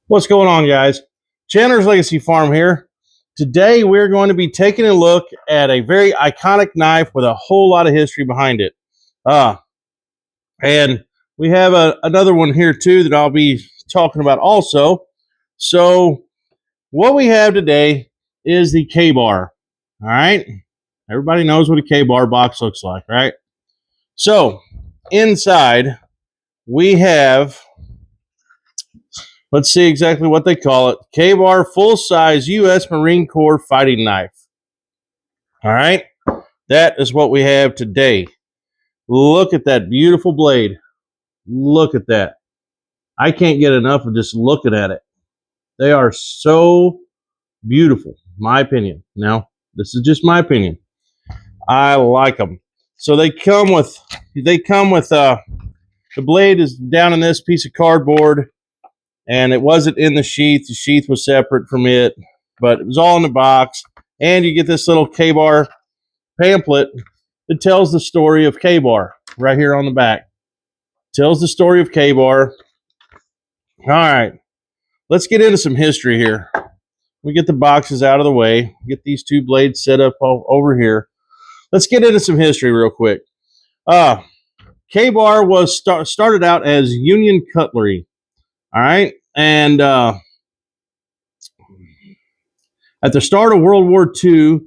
What's going on, guys? Chandler's Legacy Farm here. Today, we're going to be taking a look at a very iconic knife with a whole lot of history behind it. And we have another one here, too, that I'll be talking about also. So, what we have today is the K-Bar. All right? Everybody knows what a K-Bar box looks like, right? So, inside, we have... Let's see exactly what they call it. K-Bar full-size U.S. Marine Corps fighting knife. All right. That is what we have today. Look at that beautiful blade. Look at that. I can't get enough of just looking at it. They are so beautiful, my opinion. Now, this is just my opinion. I like them. So they come with the blade is down in this piece of cardboard. And it wasn't in the sheath. The sheath was separate from it, but it was all in the box. And you get this little K-Bar pamphlet that tells the story of K-Bar right here on the back. Tells the story of K-Bar. All right, let's get into some history here. We get the boxes out of the way. Get these two blades set up over here. Let's get into some history real quick. K-Bar was started out as Union cutlery. All right. And at the start of World War II,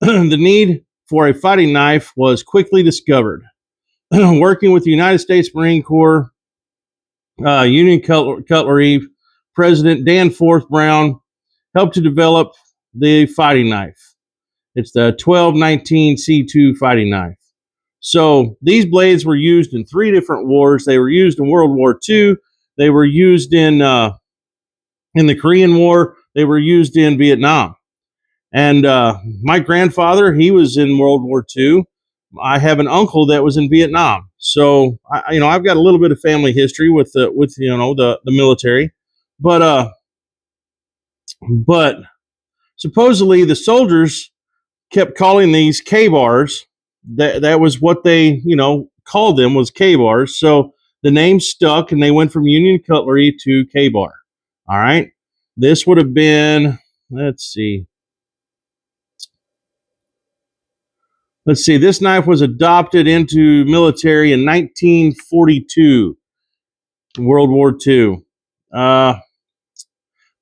the need for a fighting knife was quickly discovered. Working with the United States Marine Corps, Union Cutlery, President Danforth Brown helped to develop the fighting knife. It's the 1219 C2 fighting knife. So these blades were used in 3 different wars. They were used in World War II. They were used in the Korean War. They were used in Vietnam. And my grandfather, he was in World War II. I have an uncle that was in Vietnam. So, I've got a little bit of family history with the military. But supposedly the soldiers kept calling these K-bars. That was what they, called them, was K-bars. So the name stuck, and they went from Union Cutlery to K-Bar. All right. This would have been, let's see, this knife was adopted into military in 1942, World War II.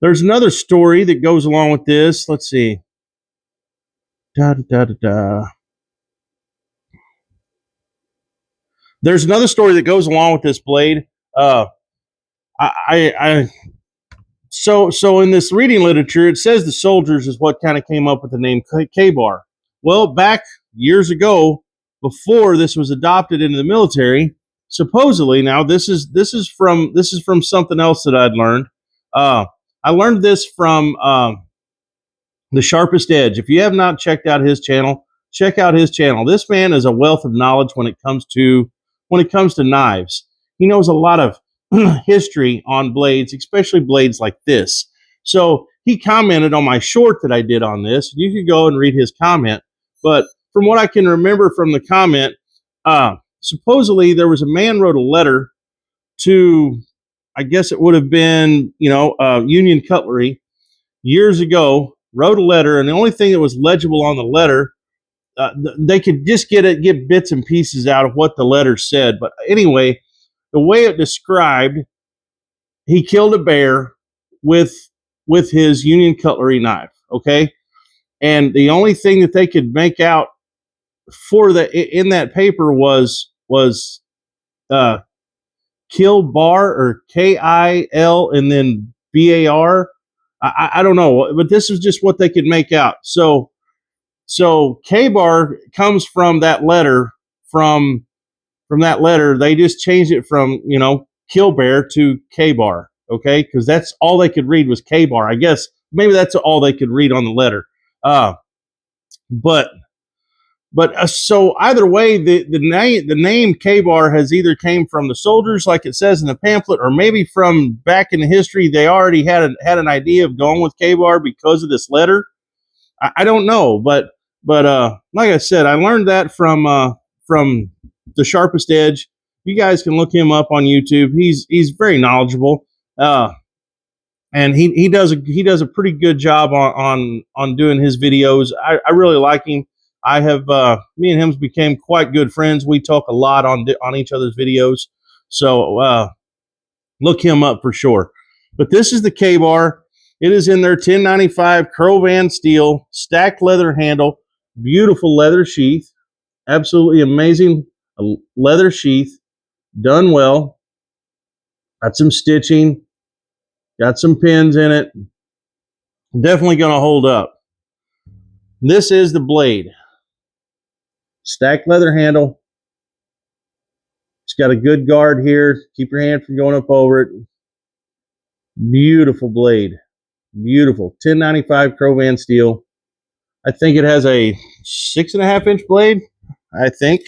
There's another story that goes along with this. Let's see. There's another story that goes along with this blade. So in this reading literature, it says the soldiers is what kind of came up with the name K-Bar. Well, back years ago, before this was adopted into the military, supposedly, now this is from something else that I'd learned. I learned this from the Sharpest Edge. If you have not checked out his channel, check out his channel. This man is a wealth of knowledge when it comes to knives. He knows a lot of history on blades, especially blades like this. So he commented on my short that I did on this. You could go and read his comment. But from what I can remember from the comment, supposedly there was a man wrote a letter to, I guess it would have been, Union Cutlery years ago, wrote a letter, and the only thing that was legible on the letter, they could just get bits and pieces out of what the letter said. But anyway, the way it described, he killed a bear with his Union Cutlery knife. Okay, and the only thing that they could make out in that paper was kill bar, or KIL and then BAR. I don't know, but this is just what they could make out. So K-Bar comes from that letter. From that letter, they just changed it from kill bear to K-Bar. Okay, because that's all they could read was K-Bar. I guess maybe that's all they could read on the letter. But so either way, the name K-Bar has either came from the soldiers, like it says in the pamphlet, or maybe from back in the history they already had an idea of going with K-Bar because of this letter. I don't know, but like I said, I learned that from the Sharpest Edge. You guys can look him up on YouTube. He's very knowledgeable. and he does a pretty good job on doing his videos. I really like him. I have me and him became quite good friends. We talk a lot on each other's videos. So look him up for sure. But this is the K-Bar. It is in their 1095 curl van steel, stacked leather handle, beautiful leather sheath, absolutely amazing leather sheath, done well. Got some stitching, got some pins in it. Definitely going to hold up. This is the blade. Stacked leather handle. It's got a good guard here. Keep your hand from going up over it. Beautiful blade. Beautiful. 1095 curl van steel. I think it has a 6.5-inch blade. I think.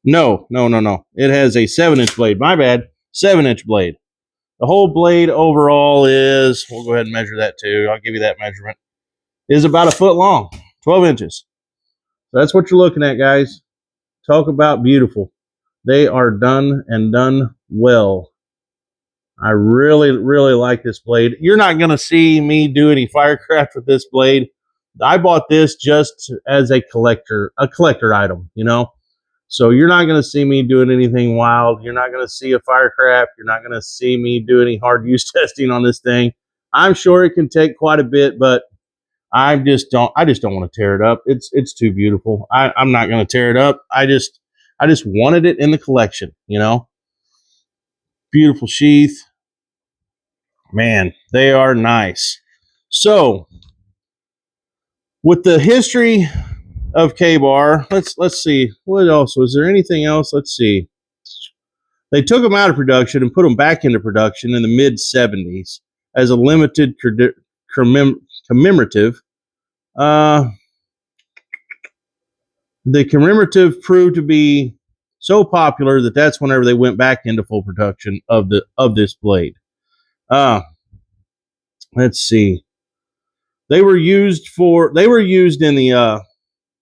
No. It has a 7-inch blade. My bad. 7-inch blade. The whole blade overall is, we'll go ahead and measure that too. I'll give you that measurement. Is about a foot long, 12 inches. So that's what you're looking at, guys. Talk about beautiful. They are done and done well. I really, really like this blade. You're not going to see me do any firecraft with this blade. I bought this just as a collector item, you know. So you're not going to see me doing anything wild. You're not going to see a firecraft. You're not going to see me do any hard use testing on this thing. I'm sure it can take quite a bit, but I just don't want to tear it up. It's too beautiful. I'm not going to tear it up. I just wanted it in the collection, you know. Beautiful sheath. Man, they are nice. So, with the history of K-Bar, let's see. What else? Was there anything else? Let's see. They took them out of production and put them back into production in the mid-70s as a limited commemorative. The commemorative proved to be so popular that that's whenever they went back into full production of this blade. Let's see. They were used in the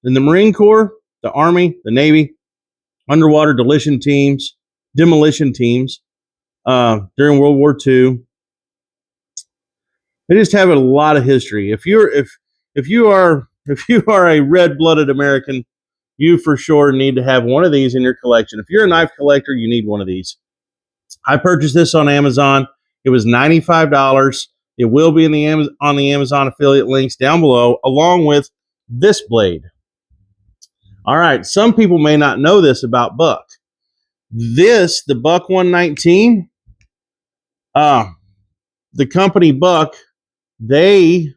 Marine Corps, the Army, the Navy, underwater demolition teams during World War II. They just have a lot of history. If you are a red-blooded American, you for sure need to have one of these in your collection. If you're a knife collector, you need one of these. I purchased this on Amazon. It was $95. It will be on the Amazon affiliate links down below, along with this blade. All right, some people may not know this about Buck. The Buck 119, the company Buck, they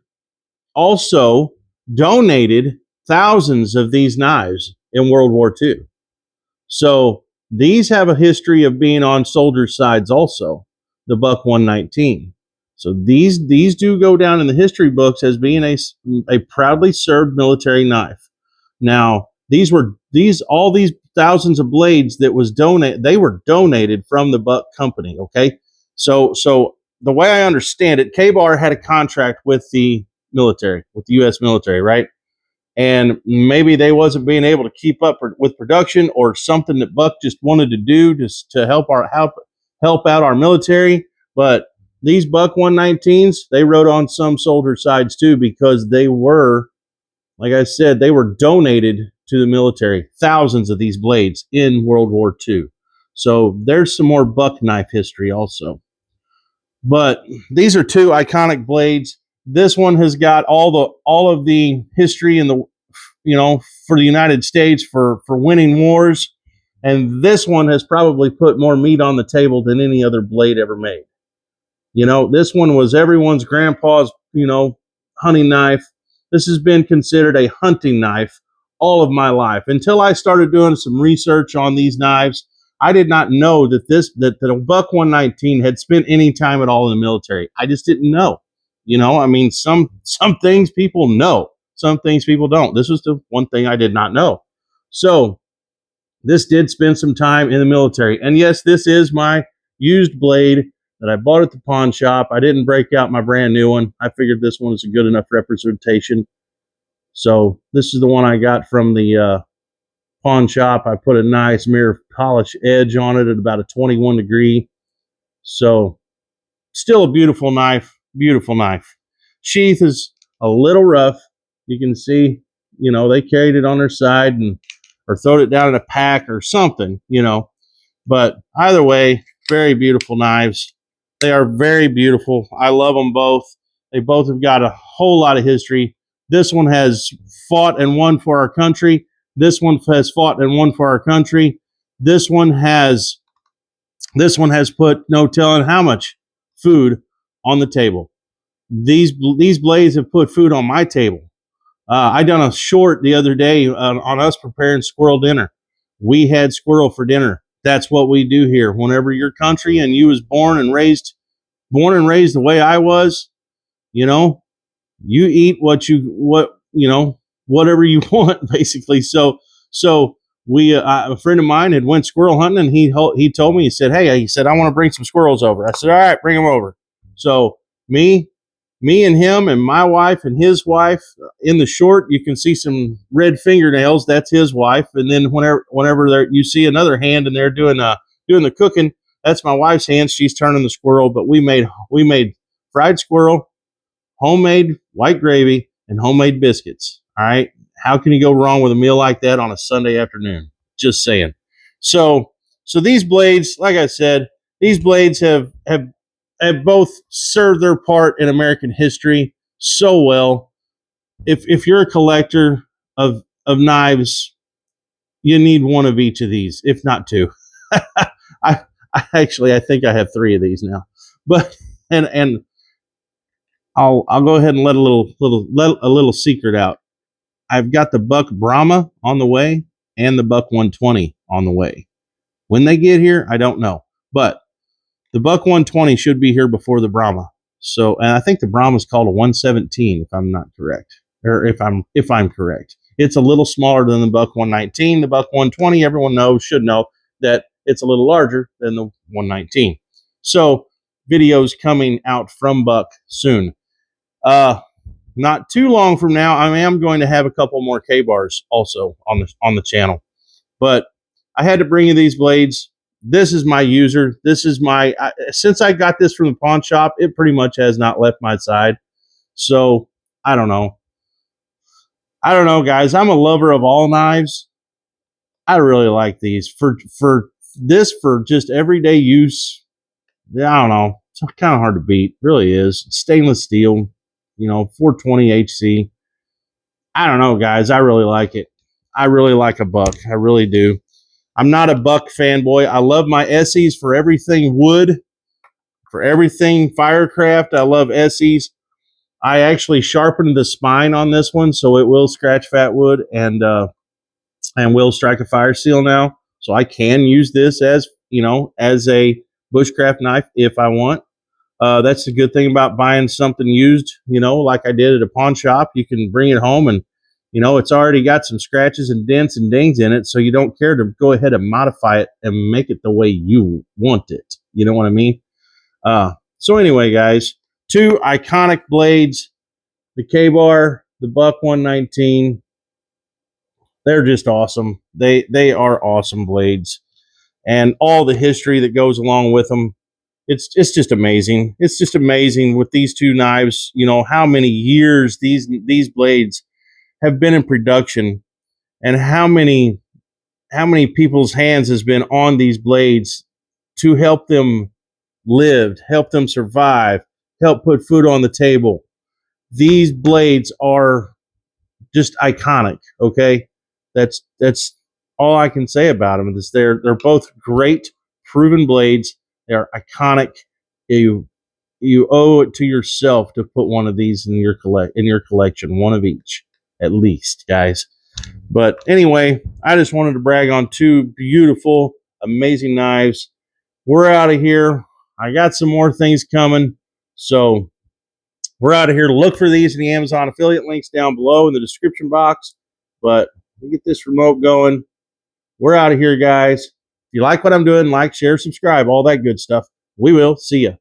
also donated thousands of these knives in World War II. So these have a history of being on soldiers' sides also, the Buck 119. So these do go down in the history books as being a proudly served military knife. Now, all these thousands of blades that was donated, they were donated from the Buck company, okay? So the way I understand it, K-Bar had a contract with the military, with the U.S. military, right? And maybe they wasn't being able to keep up with production, or something that Buck just wanted to do just to help out our military. But these Buck 119s, they rode on some soldier sides too, because they were, like I said, they were donated to the military. Thousands of these blades in World War II. So there's some more Buck knife history also. But these are two iconic blades. This one has got all of the history in the, you know, for the United States for winning wars. And this one has probably put more meat on the table than any other blade ever made. You know, this one was everyone's grandpa's, you know, hunting knife. This has been considered a hunting knife all of my life. Until I started doing some research on these knives, I did not know that the Buck 119 had spent any time at all in the military. I just didn't know. You know, I mean, some things people know, some things people don't. This was the one thing I did not know. So this did spend some time in the military. And yes, this is my used blade that I bought at the pawn shop. I didn't break out my brand new one. I figured this one was a good enough representation. So this is the one I got from the pawn shop. I put a nice mirror polish edge on it at about a 21 degree. So still a beautiful knife, beautiful knife. Sheath is a little rough. You can see, they carried it on their side and or throwed it down in a pack or something, But either way, very beautiful knives. They are very beautiful. I love them both. They both have got a whole lot of history. This one has fought and won for our country. This one has fought and won for our country. This one has put no telling how much food on the table. These blades have put food on my table. I done a short the other day on us preparing squirrel dinner. We had squirrel for dinner. That's what we do here. Whenever your country and you was born and raised the way I was, you eat whatever you want, basically. So we a friend of mine had went squirrel hunting, and he told me, he said, I want to bring some squirrels over. I said, all right, bring them over. So me and him and my wife and his wife. In the short, you can see some red fingernails. That's his wife. And then whenever you see another hand in there doing the cooking, that's my wife's hand. She's turning the squirrel. But we made fried squirrel, homemade white gravy, and homemade biscuits. All right. How can you go wrong with a meal like that on a Sunday afternoon? Just saying. So these blades, like I said, these blades have both served their part in American history so well. If you're a collector of knives, you need one of each of these, if not two. I think I have three of these now, but and I'll go ahead and let a little secret out. I've got the Buck Brahma on the way and the Buck 120 on the way. When they get here, I don't know, but the Buck 120 should be here before the Brahma. So, and I think the Brahma is called a 117, if I'm not correct, or if I'm correct. It's a little smaller than the Buck 119. The Buck 120, everyone should know that it's a little larger than the 119. So, videos coming out from Buck soon. Not too long from now, I am going to have a couple more K-bars also on the channel. But I had to bring you these blades. This is my user. This is since I got this from the pawn shop, it pretty much has not left my side. So I don't know, guys. I'm a lover of all knives. I really like these for just everyday use. I don't know. It's kind of hard to beat. It really is. It's stainless steel, 420 HC. I don't know, guys. I really like it. I really like a Buck. I really do. I'm not a Buck fanboy. I love my Essies for everything wood, for everything Firecraft. I love Essies. I actually sharpened the spine on this one, so it will scratch fat wood and will strike a fire seal now. So I can use this as a bushcraft knife if I want. That's the good thing about buying something used, like I did at a pawn shop. You can bring it home and it's already got some scratches and dents and dings in it, so you don't care to go ahead and modify it and make it the way you want it. You know what I mean? So anyway, guys, two iconic blades, the K-Bar, the Buck 119. They're just awesome. They are awesome blades, and all the history that goes along with them. It's just amazing. It's just amazing with these two knives. How many years these blades have been in production, and how many people's hands has been on these blades to help them live, help them survive, help put food on the table. These blades are just iconic. Okay, that's all I can say about them. Is they're both great, proven blades. They're iconic. You owe it to yourself to put one of these in your collection, one of each at least, guys. But anyway, I just wanted to brag on two beautiful, amazing knives. We're out of here. I got some more things coming, so we're out of here. Look for these in the Amazon affiliate links down below in the description box. But we get this remote going. We're out of here, guys. If you like what I'm doing, like, share, subscribe, all that good stuff. We will see you.